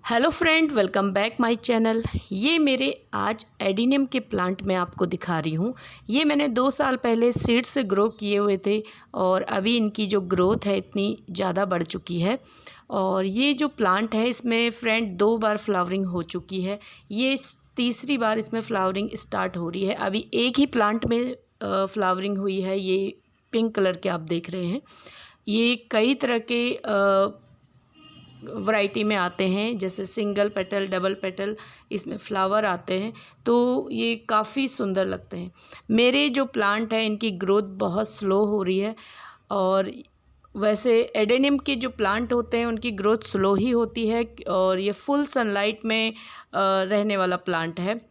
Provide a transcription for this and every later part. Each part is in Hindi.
Hello friend, welcome back my channel. ये मेरे आज एडिनियम के प्लांट मैं आपको दिखा रही हूँ। ये मैंने 2 साल पहले सीड से ग्रो किए हुए थे और अभी इनकी जो ग्रोथ है इतनी ज़्यादा बढ़ चुकी है। और ये जो प्लांट है इसमें फ्रेंड 2 बार फ्लावरिंग हो चुकी है। ये तीसरी बार इसमें फ्लावरिंग स्टार्ट हो रही है। अभी एक ही प्लांट में फ्लावरिंग हुई है। ये पिंक कलर के आप देख रहे हैं। ये कई तरह के वैरायटी में आते हैं, जैसे सिंगल पेटल, डबल पेटल, इसमें फ्लावर आते हैं, तो ये काफ़ी सुंदर लगते हैं। मेरे जो प्लांट है इनकी ग्रोथ बहुत स्लो हो रही है। और वैसे एडेनियम के जो प्लांट होते हैं उनकी ग्रोथ स्लो ही होती है और ये फुल सनलाइट में रहने वाला प्लांट है।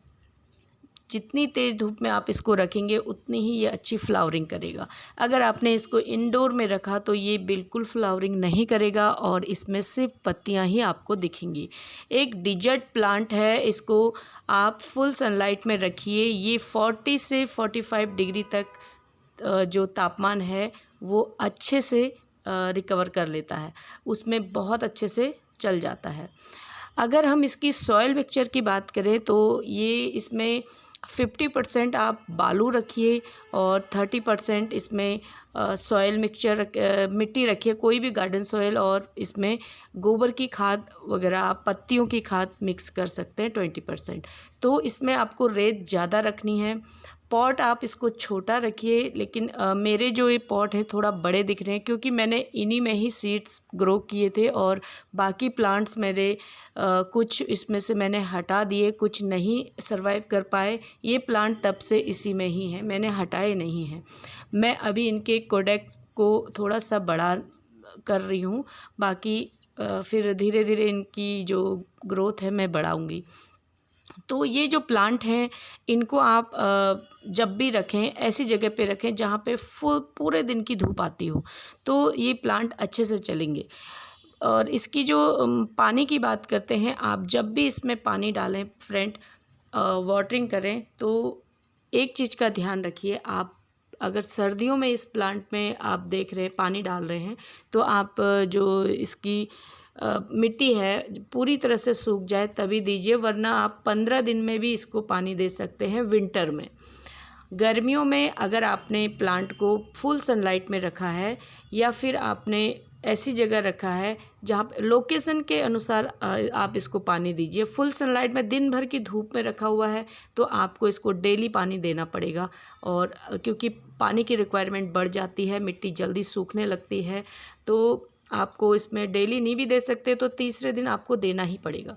जितनी तेज़ धूप में आप इसको रखेंगे उतनी ही ये अच्छी फ्लावरिंग करेगा। अगर आपने इसको इंडोर में रखा तो ये बिल्कुल फ्लावरिंग नहीं करेगा और इसमें सिर्फ पत्तियां ही आपको दिखेंगी। एक डिजर्ट प्लांट है, इसको आप फुल सनलाइट में रखिए। ये 40 से 45 डिग्री तक जो तापमान है वो अच्छे से रिकवर कर लेता है, उसमें बहुत अच्छे से चल जाता है। अगर हम इसकी सॉइल मिक्सचर की बात करें तो ये इसमें 50% आप बालू रखिए और 30% इसमें सॉइल मिक्सचर मिट्टी रखिए, कोई भी गार्डन सॉइल, और इसमें गोबर की खाद वगैरह, आप पत्तियों की खाद मिक्स कर सकते हैं 20%। तो इसमें आपको रेत ज़्यादा रखनी है। पॉट आप इसको छोटा रखिए, लेकिन मेरे जो ये पॉट है थोड़ा बड़े दिख रहे हैं क्योंकि मैंने इन्हीं में ही सीड्स ग्रो किए थे और बाकी प्लांट्स मेरे कुछ इसमें से मैंने हटा दिए, कुछ नहीं सरवाइव कर पाए। ये प्लांट तब से इसी में ही हैं, मैंने हटाए नहीं हैं। मैं अभी इनके कोडेक्स को थोड़ा सा बड़ा कर रही हूँ, बाकी फिर धीरे धीरे इनकी जो ग्रोथ है मैं बढ़ाऊँगी। तो ये जो प्लांट हैं इनको आप जब भी रखें ऐसी जगह पे रखें जहाँ पे पूरे दिन की धूप आती हो, तो ये प्लांट अच्छे से चलेंगे। और इसकी जो पानी की बात करते हैं, आप जब भी इसमें पानी डालें फ्रेंड, वाटरिंग करें, तो एक चीज़ का ध्यान रखिए। आप अगर सर्दियों में इस प्लांट में आप देख रहे हैं पानी डाल रहे हैं तो आप जो इसकी मिट्टी है पूरी तरह से सूख जाए तभी दीजिए, वरना आप 15 दिन में भी इसको पानी दे सकते हैं विंटर में। गर्मियों में अगर आपने प्लांट को फुल सनलाइट में रखा है या फिर आपने ऐसी जगह रखा है जहाँ लोकेशन के अनुसार आप इसको पानी दीजिए। फुल सनलाइट में दिन भर की धूप में रखा हुआ है तो आपको इसको डेली पानी देना पड़ेगा, और क्योंकि पानी की रिक्वायरमेंट बढ़ जाती है, मिट्टी जल्दी सूखने लगती है, तो आपको इसमें डेली नहीं भी दे सकते तो तीसरे दिन आपको देना ही पड़ेगा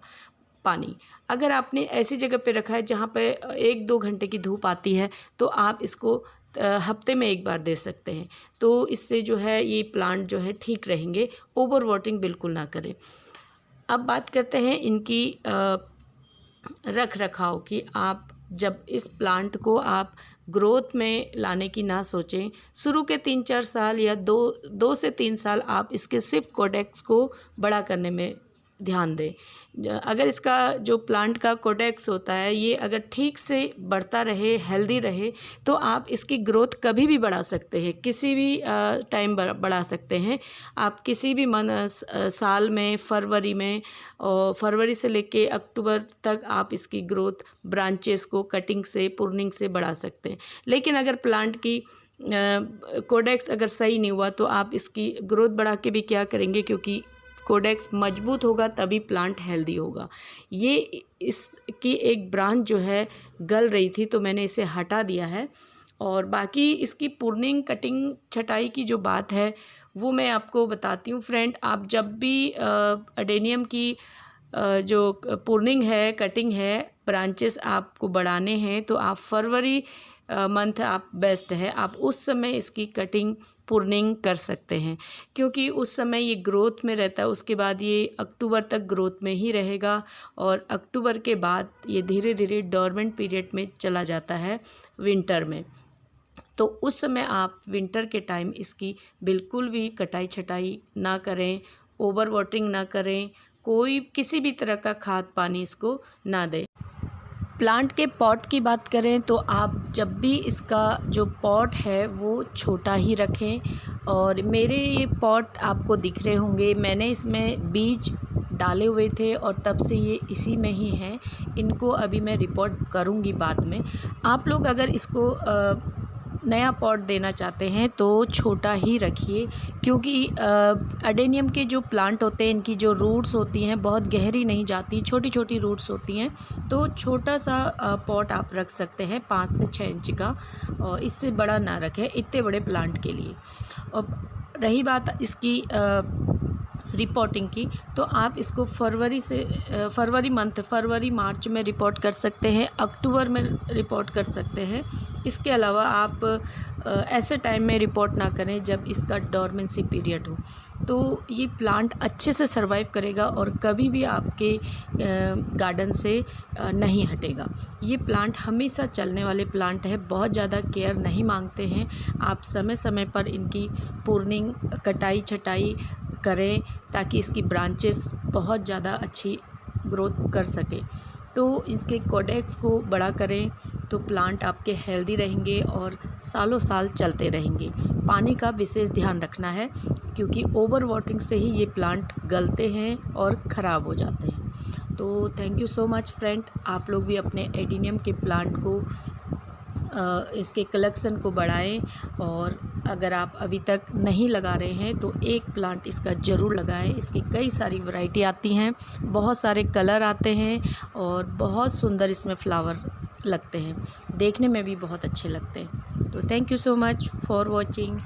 पानी। अगर आपने ऐसी जगह पे रखा है जहाँ पे 1-2 घंटे की धूप आती है तो आप इसको हफ्ते में 1 बार दे सकते हैं। तो इससे जो है ये प्लांट जो है ठीक रहेंगे। ओवर वाटरिंग बिल्कुल ना करें। अब बात करते हैं इनकी रख रखाव की। आप जब इस प्लांट को आप ग्रोथ में लाने की ना सोचें, शुरू के 3-4 साल या 2 से 3 साल आप इसके सिर्फ कोडेक्स को बड़ा करने में ध्यान दें। अगर इसका जो प्लांट का कोडेक्स होता है ये अगर ठीक से बढ़ता रहे, हेल्दी रहे, तो आप इसकी ग्रोथ कभी भी बढ़ा सकते हैं, किसी भी टाइम बढ़ा सकते हैं। आप किसी भी साल में, फरवरी में, और फरवरी से लेके अक्टूबर तक आप इसकी ग्रोथ ब्रांचेस को कटिंग से, प्रूनिंग से बढ़ा सकते हैं। लेकिन अगर प्लांट की कोडेक्स अगर सही नहीं हुआ तो आप इसकी ग्रोथ बढ़ा के भी क्या करेंगे, क्योंकि कोडेक्स मजबूत होगा तभी प्लांट हेल्दी होगा। ये इसकी एक ब्रांच जो है गल रही थी तो मैंने इसे हटा दिया है। और बाकी इसकी प्रूनिंग, कटिंग, छटाई की जो बात है वो मैं आपको बताती हूँ फ्रेंड। आप जब भी एडेनियम की जो प्रूनिंग है, कटिंग है, ब्रांचेस आपको बढ़ाने हैं तो आप फरवरी मंथ आप बेस्ट है, आप उस समय इसकी कटिंग, प्रूनिंग कर सकते हैं, क्योंकि उस समय ये ग्रोथ में रहता है। उसके बाद ये अक्टूबर तक ग्रोथ में ही रहेगा और अक्टूबर के बाद ये धीरे धीरे डोरमेंट पीरियड में चला जाता है विंटर में। तो उस समय आप विंटर के टाइम इसकी बिल्कुल भी कटाई छटाई ना करें, ओवर वाटरिंग ना करें, कोई किसी भी तरह का खाद पानी इसको ना दें। प्लांट के पॉट की बात करें तो आप जब भी इसका जो पॉट है वो छोटा ही रखें। और मेरे ये पॉट आपको दिख रहे होंगे, मैंने इसमें बीज डाले हुए थे और तब से ये इसी में ही हैं। इनको अभी मैं रिपोर्ट करूँगी बाद में। आप लोग अगर इसको नया पॉट देना चाहते हैं तो छोटा ही रखिए, क्योंकि अडेनियम के जो प्लांट होते हैं इनकी जो रूट्स होती हैं बहुत गहरी नहीं जाती, छोटी छोटी रूट्स होती हैं। तो छोटा सा पॉट आप रख सकते हैं 5 से 6 इंच का, और इससे बड़ा ना रखें इतने बड़े प्लांट के लिए। और रही बात इसकी रिपोर्टिंग की, तो आप इसको फरवरी मार्च में रिपोर्ट कर सकते हैं, अक्टूबर में रिपोर्ट कर सकते हैं। इसके अलावा आप ऐसे टाइम में रिपोर्ट ना करें जब इसका डोरमेंसी पीरियड हो, तो ये प्लांट अच्छे से सर्वाइव करेगा और कभी भी आपके गार्डन से नहीं हटेगा। ये प्लांट हमेशा चलने वाले प्लांट है, बहुत ज़्यादा केयर नहीं मांगते हैं। आप समय समय पर इनकी प्रूनिंग, कटाई छटाई करें ताकि इसकी ब्रांचेस बहुत ज़्यादा अच्छी ग्रोथ कर सके। तो इसके कोडेक्स को बड़ा करें तो प्लांट आपके हेल्दी रहेंगे और सालों साल चलते रहेंगे। पानी का विशेष ध्यान रखना है, क्योंकि ओवर वाटरिंग से ही ये प्लांट गलते हैं और ख़राब हो जाते हैं। तो thank you so much friend. आप लोग भी अपने एडेनियम के प्लांट को इसके कलेक्शन को बढ़ाएं, और अगर आप अभी तक नहीं लगा रहे हैं तो एक प्लांट इसका ज़रूर लगाएं। इसकी कई सारी वैरायटी आती हैं, बहुत सारे कलर आते हैं और बहुत सुंदर इसमें फ्लावर लगते हैं, देखने में भी बहुत अच्छे लगते हैं। तो thank you so much for watching.